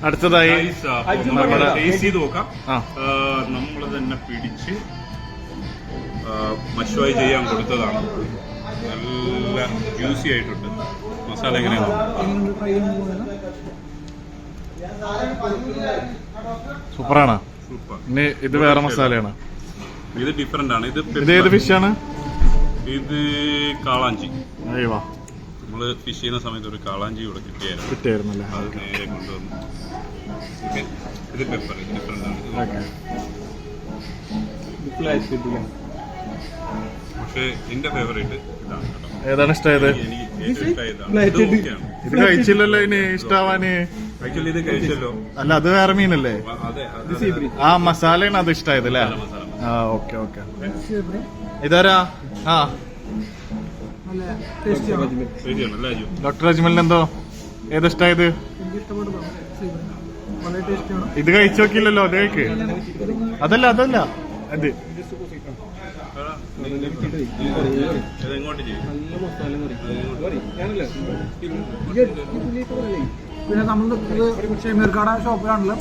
അടുത്തതായി ടേസ്റ്റ് ചെയ്ത് നോക്കാം. നമ്മൾ തന്നെ പിടിച്ച് മഷ്വായി ചെയ്യാൻ കൊടുത്തതാണ്. നല്ല ജ്യൂസി ആയിട്ടുണ്ട്. മസാല എങ്ങനെയാണ്? സൂപ്പറാണ്. സൂപ്പർ. ഇനി ഇത് വേറെ മസാലയാണ്. ഇത് ഡിഫറെന്റ് ആണ്. ഇത് ഏത് ഫിഷാണ്? ഇത് കാളാഞ്ചി. അയ്യോ, നമ്മള് ഫിഷ് ചെയ്യുന്ന സമയത്ത് ഒരു കാളാഞ്ചി ഇവിടെ കിട്ടിയായിരുന്നല്ലേ? അത് നേരെ കൊണ്ടുവന്നു. ഇത് പെപ്പർ. ഇത് ഡിഫറെന്റ് ആണ്. പക്ഷേ എന്റെ ഫേവറേറ്റ് ഇതാണ്. ഏതാണ് ഇഷ്ടമായത്? എനിക്ക് ഏറ്റവും ഇഷ്ടമായതാണ്. ഇത് കഴിച്ചില്ലല്ലോ. ഇനി ഇഷ്ടാവാന് ആക്ച്വലി ഇത് കഴിച്ചല്ലോ. അല്ല, അത് വേറെ മീനല്ലേ? അതെ, ആ മസാലയാണ് അത് ഇഷ്ടമായത് അല്ലേ? ആ, ഓക്കെ ഓക്കെ. ഇതാരാ? ആ, ഡോക്ടർ അജ്മലിന് എന്തോ ഏതിഷ്ടായത്? ഇത് കഴിച്ചു നോക്കില്ലല്ലോ. അത് കഴിക്ക്. അതല്ല അതല്ല അത് പിന്നെ നമ്മൾ ഷെമീർക്കാട ഷോപ്പിലാണല്ലോ.